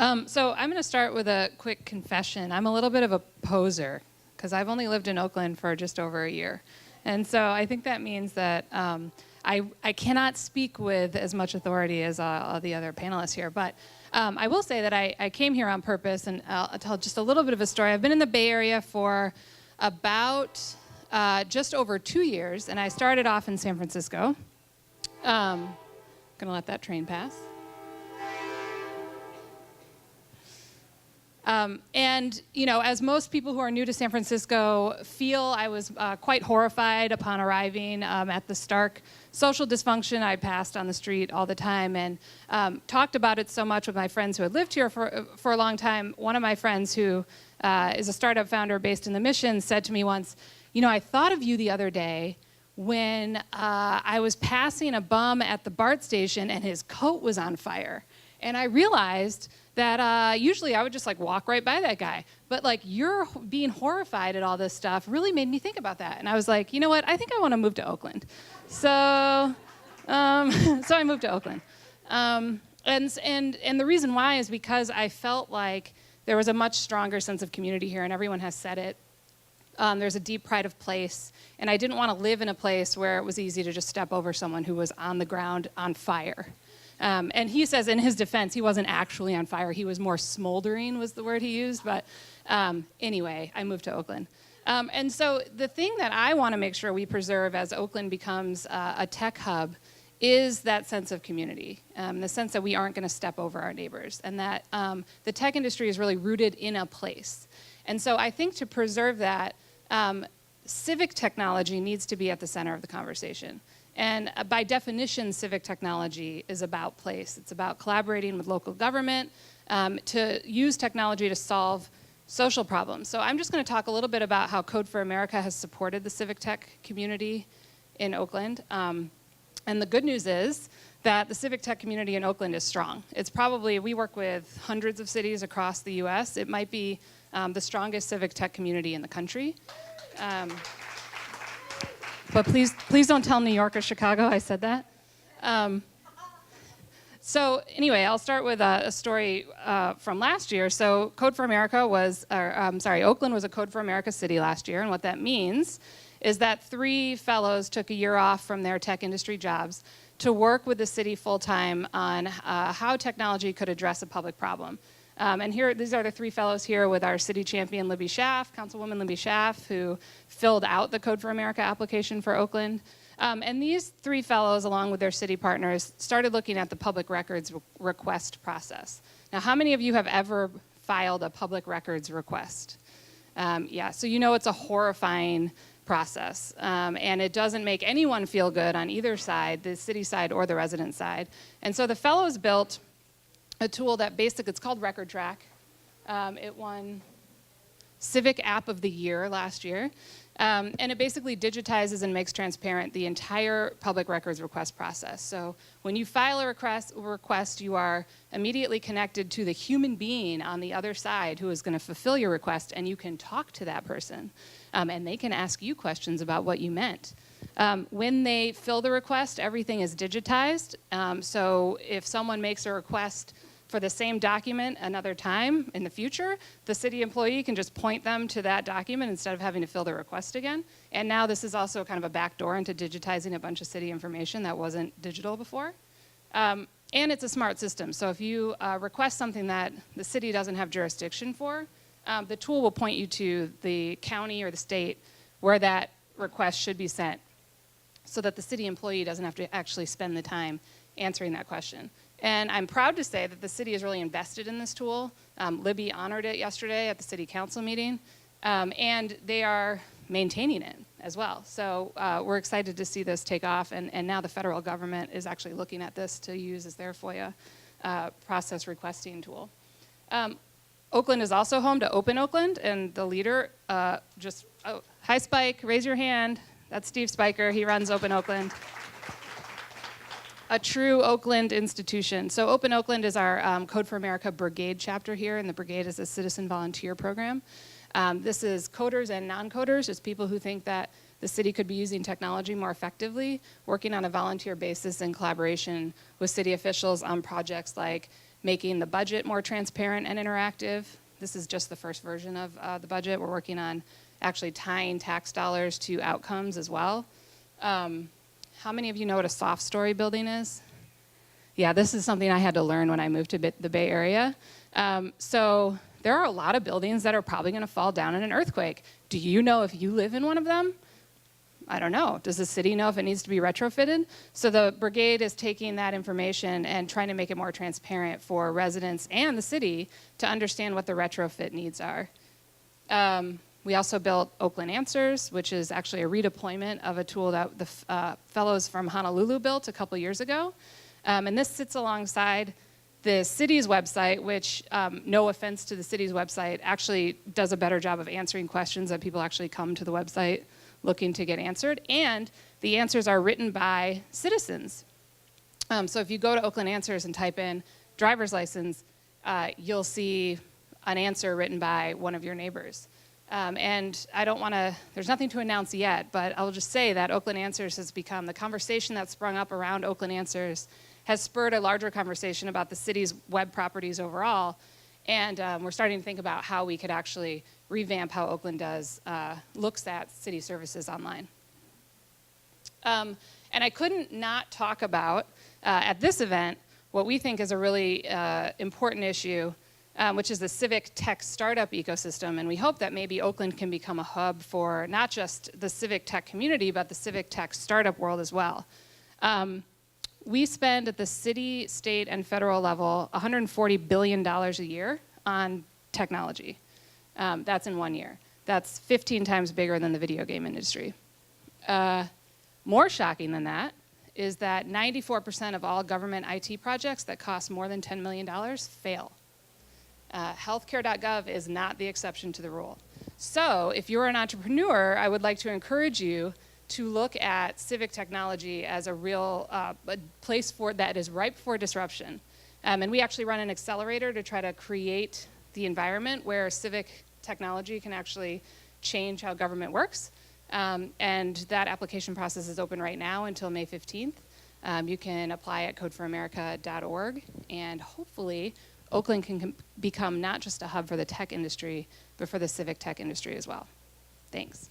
So I'm going to start with a quick confession. I'm a little bit of a poser because I've only lived in Oakland for just over a year. And so I think that means that I cannot speak with as much authority as all the other panelists here. But I will say that I came here on purpose, and I'll tell just a little bit of a story. I've been in the Bay Area for about just over 2 years, and I started off in San Francisco. Going to let that train pass. And, you know, as most people who are new to San Francisco feel, I was quite horrified upon arriving at the stark social dysfunction I passed on the street all the time, and talked about it so much with my friends who had lived here for a long time. One of my friends who is a startup founder based in the Mission said to me once, you know, I thought of you the other day when I was passing a bum at the BART station and his coat was on fire. And I realized that usually I would just like walk right by that guy. But like you're being horrified at all this stuff really made me think about that. And I was like, you know what? I think I want to move to Oakland. So, so I moved to Oakland. And the reason why is because I felt like there was a much stronger sense of community here, and everyone has said it. There's a deep pride of place, and I didn't want to live in a place where it was easy to just step over someone who was on the ground on fire. And he says in his defense, he wasn't actually on fire. He was more smoldering was the word he used. But anyway, I moved to Oakland. And so the thing that I want to make sure we preserve as Oakland becomes a tech hub is that sense of community, the sense that we aren't going to step over our neighbors, and that the tech industry is really rooted in a place. And so I think to preserve that, civic technology needs to be at the center of the conversation. And by definition, civic technology is about place. It's about collaborating with local government to use technology to solve social problems. So I'm just going to talk a little bit about how Code for America has supported the civic tech community in Oakland. And the good news is that the civic tech community in Oakland is strong. It's probably, we work with hundreds of cities across the US. It might be the strongest civic tech community in the country. But please don't tell New York or Chicago I said that. So anyway, I'll start with a story from last year. So Code for America was, Oakland was a Code for America city last year, and what that means is that 3 fellows took a year off from their tech industry jobs to work with the city full-time on how technology could address a public problem. And here, these are the 3 fellows here with our city champion, Libby Schaaf, Councilwoman Libby Schaaf, who filled out the Code for America application for Oakland. And these 3 fellows, along with their city partners, started looking at the public records request process. Now, how many of you have ever filed a public records request? Yeah, so you know it's a horrifying process. And it doesn't make anyone feel good on either side, the city side or the resident side. And so the fellows built a tool that it's called Record Track. It won Civic App of the Year last year. And it basically digitizes and makes transparent the entire public records request process. So when you file a request, you are immediately connected to the human being on the other side who is going to fulfill your request, and you can talk to that person. And they can ask you questions about what you meant. When they fill the request, everything is digitized. So if someone makes a request for the same document another time in the future, the city employee can just point them to that document instead of having to fill the request again. And now this is also kind of a backdoor into digitizing a bunch of city information that wasn't digital before. And it's a smart system. So if you request something that the city doesn't have jurisdiction for, the tool will point you to the county or the state where that request should be sent, so that the city employee doesn't have to actually spend the time answering that question. And I'm proud to say that the city is really invested in this tool. Libby honored it yesterday at the city council meeting, and they are maintaining it as well. So we're excited to see this take off, and now the federal government is actually looking at this to use as their FOIA process requesting tool. Oakland is also home to Open Oakland, and the leader hi Spike, raise your hand. That's Steve Spiker, he runs Open Oakland. A true Oakland institution. So Open Oakland is our Code for America Brigade chapter here, and the Brigade is a citizen volunteer program. This is coders and non-coders, just people who think that the city could be using technology more effectively, working on a volunteer basis in collaboration with city officials on projects like making the budget more transparent and interactive. This is just the first version of the budget. We're working on actually tying tax dollars to outcomes as well. How many of you know what a soft story building is? Yeah, this is something I had to learn when I moved to the Bay Area. So there are a lot of buildings that are probably going to fall down in an earthquake. Do you know if you live in one of them? I don't know. Does the city know if it needs to be retrofitted? So the brigade is taking that information and trying to make it more transparent for residents and the city to understand what the retrofit needs are. We also built Oakland Answers, which is actually a redeployment of a tool that the fellows from Honolulu built a couple years ago. And this sits alongside the city's website, which, no offense to the city's website, actually does a better job of answering questions that people actually come to the website looking to get answered. And the answers are written by citizens. So if you go to Oakland Answers and type in driver's license, you'll see an answer written by one of your neighbors. And I don't want to, there's nothing to announce yet, but I'll just say that Oakland Answers has become, the conversation that sprung up around Oakland Answers has spurred a larger conversation about the city's web properties overall. And we're starting to think about how we could actually revamp how Oakland does, looks at city services online. And I couldn't not talk about, at this event, what we think is a really important issue, which is the civic tech startup ecosystem. And we hope that maybe Oakland can become a hub for not just the civic tech community, but the civic tech startup world as well. We spend at the city, state, and federal level $140 billion a year on technology. That's in 1 year. That's 15 times bigger than the video game industry. More shocking than that is that 94% of all government IT projects that cost more than $10 million fail. Healthcare.gov is not the exception to the rule. So if you're an entrepreneur, I would like to encourage you to look at civic technology as a real a place that is ripe for disruption. And we actually run an accelerator to try to create the environment where civic technology can actually change how government works. And that application process is open right now until May 15th. You can apply at codeforamerica.org, and hopefully Oakland can become not just a hub for the tech industry, but for the civic tech industry as well. Thanks.